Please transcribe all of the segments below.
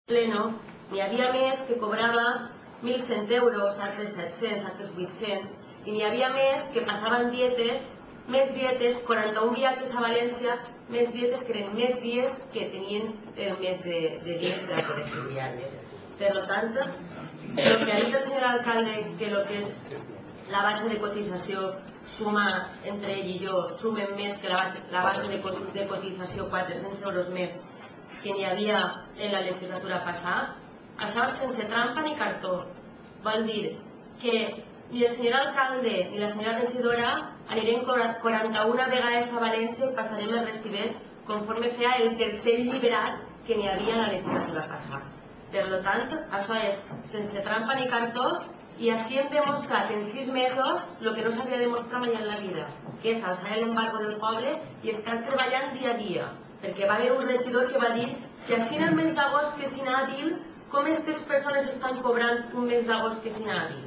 pleno, n'hi havia més que cobrava 1.100 euros, altres 700, altres 800, i n'hi havia més que passaven dietes, més dietes, 41 viatges a València, més dietes que eren més dies que tenien el mes de dies per a poder fer viatges. Per tant, el que ha dit el senyor alcalde, que el que és la base de cotització suma entre ell i jo, sumen més que la base de cotització 400 euros més que n'hi havia en la legislatura passada, això sense trampa ni cartó. Vol dir que ni el senyor alcalde ni la senyora regidora anirem 41 vegades a València i passarem els recibers conforme feia el tercer lliberat que n'hi havia en la legislatura passada. Per tant, això és sense trampa ni cartó i així hem demostrat en 6 mesos el que no s'havia demostrat mai en la vida, que és alçar l'embargo del poble i estar treballant dia a dia. Perquè va haver un regidor que va dir que així en el mes d'agost que és inhàbil, com aquestes persones estan cobrant un mes d'agost que és inhàbil.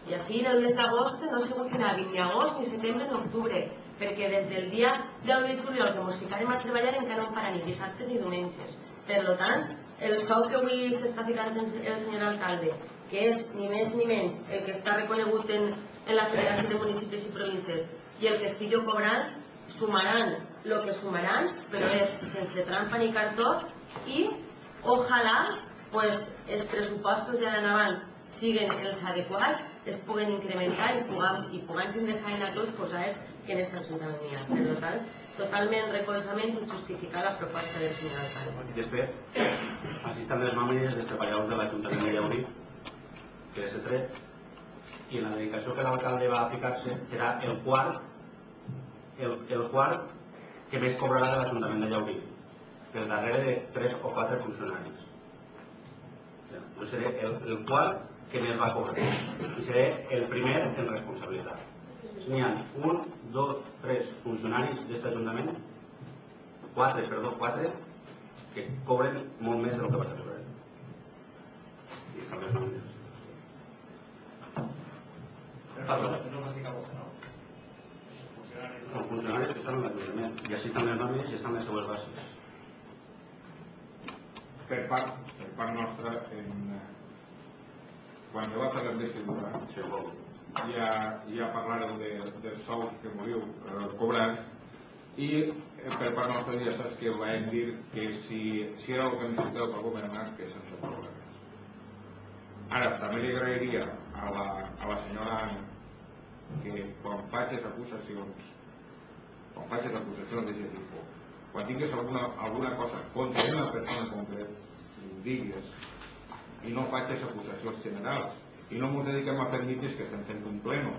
I així en el mes d'agost no ha sigut inhàbil ni agost, ni setembre, ni octubre, perquè des del dia 10 de juliol que ens ficarem a treballar encara no para ni dissabtes ni diumenges. Per tant, el sou que avui s'està ficant el senyor alcalde, que és ni més ni menys el que està reconegut en la Federació de Municipis i Províncies i el que estic jo cobrant, sumaran el que sumaran, però és sense trampa ni cartó i ojalà els pressupostos d'ara endavant siguin els adequats, es puguen incrementar i puguem tindre feina tots coses que en aquesta ciutadania. Per tant, totalment recolzament i justificar la proposta del senyor alcalde. Després, així estan les nòmines dels treballadors de l'Ajuntament de Llaurí, que és el tret, i en la dedicació que l'alcalde va ficar-se serà el quart que més cobrarà de l'Ajuntament de Llaurí, per darrere de 3 o 4 funcionaris. Jo seré el quart que més va cobrar i seré el primer en responsabilitat. N'hi ha 1, 2, 3 funcionaris d'aquest Ajuntament, 4 que cobren molt més del que vaig a cobrar. I estan les nòmines. Són funcionaris que estan en l'Ajuntament i així estan les nòmines i estan les seues bases. Per part nostra, quan se va fer l'investidura, ja parlareu dels sous que volíeu cobrar i per part nostra ja saps que vam dir que si era el que necessiteu per governar, que sense problemes. Ara, també li agrairia a la senyora Anna que quan faig les acusacions d'aquest tipus, quan tingues alguna cosa contra una persona concreta, ho digues i no faig les acusacions generals i no ens dediquem a fer mites que estem fent un pleno.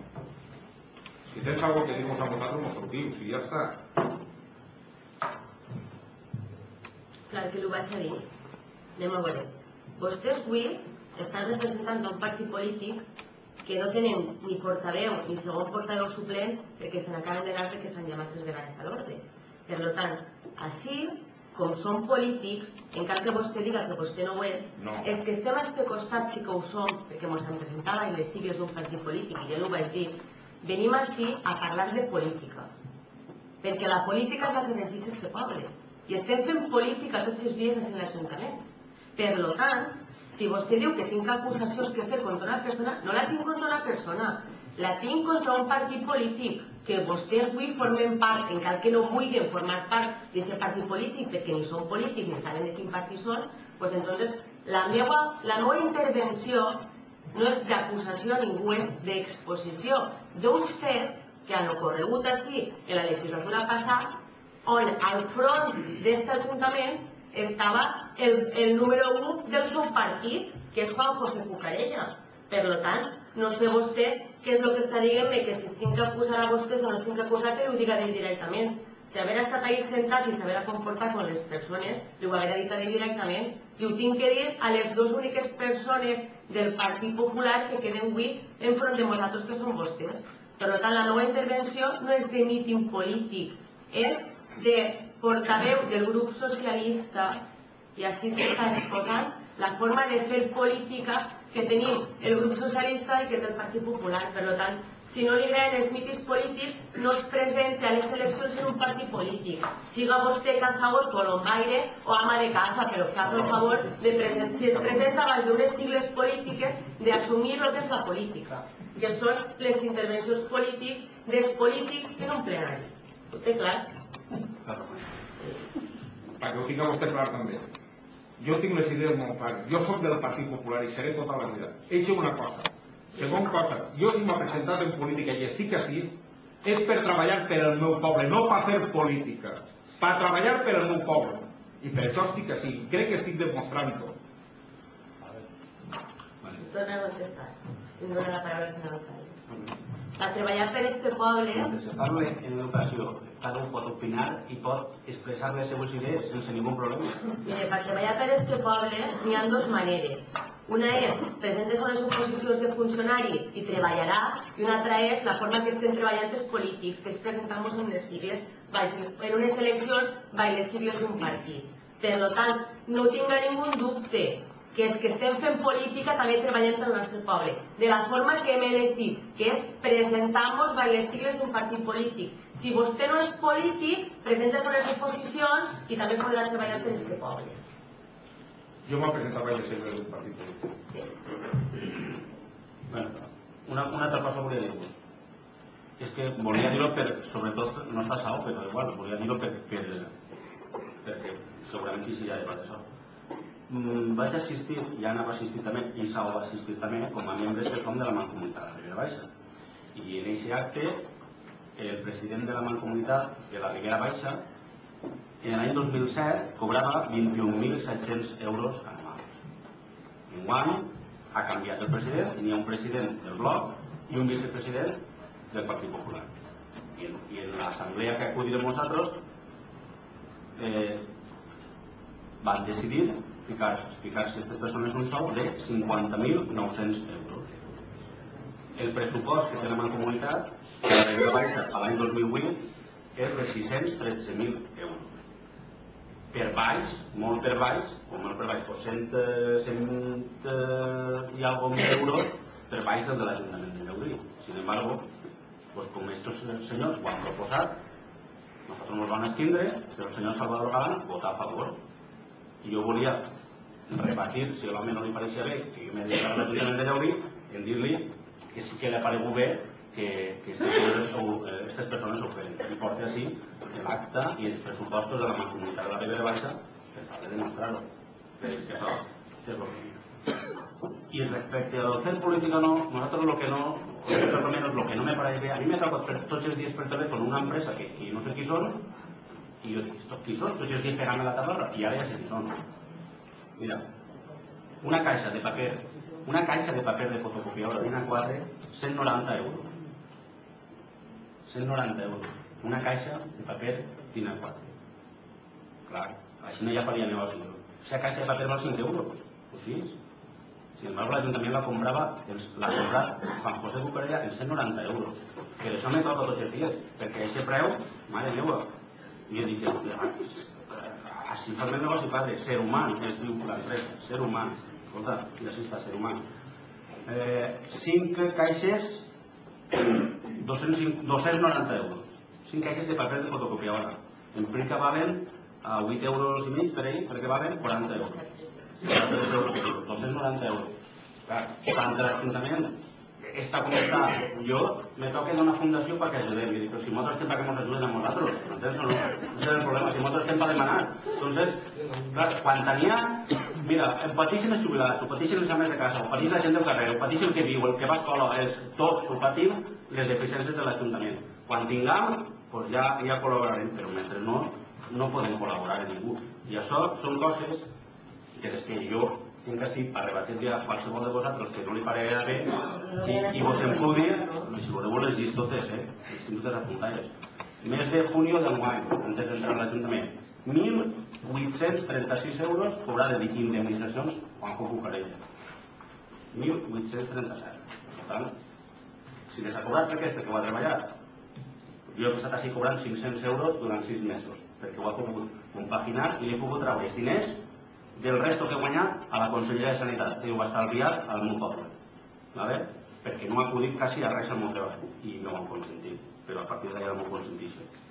Si tens alguna cosa que dir-nos a nosaltres, ens ho dius i ja està. Clar que ho vaig a dir. Anem a veure. Vostès avui estan representant un partit polític que no tenen ni portaveu ni segon portaveu suplent perquè se n'acaben d'anar perquè s'han llamat 3 vegades a l'ordre. Per tant, així, com són polítics, encara que vostè diga que vostè no ho és que estem a este costat sí que ho som, perquè ens en presentava en les sigles d'un partit polític, i ja ho vaig dir, venim així a parlar de política, perquè la política és la que regeix este poble, i estem fent política tots els dies en l'Ajuntament. Per tant, si vostè diu que tinc acusacions que fer contra una persona, no la tinc contra una persona, la tinc contra un partit polític que vostès avui formen part, encara que no vulguin formar part d'aquest partit polític perquè ni són polítics ni saben de quin partit són, doncs entonces la meva intervenció no és d'acusació a ningú, és d'exposició d'uns fets que han ocorregut així en la legislatura passada, on al front d'aquest Ajuntament estava el número 1 del seu partit, que és Juan José Cucarella. Per tant, no sé vostè què és el que està dient-me, que si es tinc que acusar a vostès o no es tinc que acusar, que ho diga d'ell directament. Si haver estat ahí sentat i s'haver comportat amb les persones, li ho haver dit a ell directament, i ho tinc que dir a les 2 úniques persones del Partit Popular que queden avui enfront de nosaltres, que són vostès. Per tant, la meva intervenció no és de míting polític, és de portaveu del grup socialista, i així s'està exposant la forma de fer política que tenim el grup socialista i que té el Partit Popular. Per tant, si no li agraden els mítings polítics, no es presente a les eleccions en un partit polític. Siga vostè caçador, colombaire o ama de casa, però faci el favor de presentar, si es presenta abans d'unes sigles polítiques, d'assumir el que és la política, que són les intervencions polítics dels polítics en un plenari. Ho té clar? Perquè ho tinc a vostè clar també. Jo tinc les idees molt clares. Jo soc del Partit Popular i seré tota la vida. Eixa una cosa. Segon cosa, jo si m'ha presentat en política i estic així, és per treballar per al meu poble, no per fer política. Per treballar per al meu poble. I per això estic així. Crec que estic demostrant-ho. Torna a contestar. Si em dóna la paraula al senyor alcalde. A treballar per este poble... Mentre se parle en educació, cada un pot opinar i pot expressar les seues idees sense ningú problema. Mire, per treballar per este poble n'hi ha dues maneres. Una és presentes unes oposicions de funcionari i treballarà, i una altra és la forma que estem treballant els polítics, que és presentar-nos en les sigles, en unes eleccions, en les sigles d'un partit. Per tant, no tinga ningú dubte que és que estem fent política també treballant pel nostre poble, de la forma que hem elegit, que és presentar-nos per les sigles d'un partit polític. Si vostè no és polític, presenta unes oposicions i també podrà treballar per aquest poble. Jo m'ha presentat per les sigles d'un partit polític. Bueno, una altra cosa volia dir-vos. És que volia dir-ho per, sobretot, no està Sao, però igual, volia dir-ho perquè segurament hi ha debat això. Vaig assistir, ja anava a assistir també, i Sao va assistir també, com a membres que som de la Mancomunitat de la Ribera Baixa. I en aquest acte, el president de la Mancomunitat de la Ribera Baixa, en l'any 2007, cobrava 21.700 euros anuals. Enguany ha canviat el president, hi ha un president del Bloc i un vicepresident del Partit Popular. I en l'assemblea que acudirem nosaltres van decidir ficar-se aquestes persones un sou de 50.900 euros. El pressupost que té la Mancomunitat de la Ribera Baixa a l'any 2008 és de 613.000 euros. Per baix, molt per baix, o 100 i algo mil euros per baix del de l'Ajuntament de Llaurí. Sin embargo, pues com estos senyors ho han proposat, nosaltres nos van esquindre, però el senyor Salvador Galán vota a favor. I jo volia rebatir, si a l'home no li pareixia bé que jo m'he dedicat a l'Ajuntament de Llaurí, en dir-li que sí que li ha paregut bé que aquestes persones ho feien. I porta així l'acte i els pressupostos de la Mancomunitat de la Ribera Baixa per tal de demostrar-ho. Que això és el que diu. I respecte a fer política no, nosaltres lo que no, per lo menos lo que no me pareix bé, a mi m'he trucat tots els dies per telèfon una empresa que no sé qui són, i jo dic, qui són? Tots els dies pegant-me la tabarra, i ara ja sé qui són. Mira, una caixa de paper de fotocopiadora d'una 4, 190 euros. 190 euros. Una caixa de paper d'una 4. Clar, així no ja faria negoci. Esa caixa de paper val 5 euros. Pues sí. Sin embargo, l'Ajuntament la comprava, quan José Cucurella, en 190 euros. Que d'això me toca tots els dies, perquè a aquest preu, mare meva. I jo dic, així fa el negoci, padre, ser humà, es diu l'empresa, ser humà. Escolta, ja sí està, ser humà. 5 caixes, 290 euros. 5 caixes de paper de fotocopiadora. En Prica valen a 8 euros i mig per ell, perquè valen 40 euros. 290 euros. Clar, tant de l'Ajuntament, esta comunitat, jo me toca d'una fundació perquè ajudem. I dic, però si nosaltres estem perquè ens ajuden a nosaltres, entens o no? No és el problema, si nosaltres estem per demanar. Entonces, clar, quan tenia, mira, em pateixen els jubilats, ho pateixen els amics de casa, ho pateix la gent del carrer, ho pateix el que viu, el que va a escola, tots ho patim les deficiències de l'Ajuntament. Quan tinguem, doncs ja col·laborarem, però mentre no podem col·laborar amb ningú. I això són coses que les que jo tinc així per rebatir-li a qualsevol de vosaltres que no li pareix bé i vos en puc dir, si voleu les llis totes, les tinc totes apuntades. Mes de junio d'enguany, antes d'entrar a l'Ajuntament, 1.836 euros cobrada d'indemnitzacions Juanjo Cucurella. 1.837. Per tant, si les ha cobrat per aquesta que ho ha treballat, jo he estat així cobrant 500 euros durant 6 mesos, perquè ho ha pogut compaginar i li he pogut treure els diners del resto que he guanyat a la Conselleria de Sanitat. Ho he estalviat al meu poble. Perquè no m'ha acudit quasi a res al meu treball i no m'ho han consentit. Però a partir d'allà no m'ho consenteixen.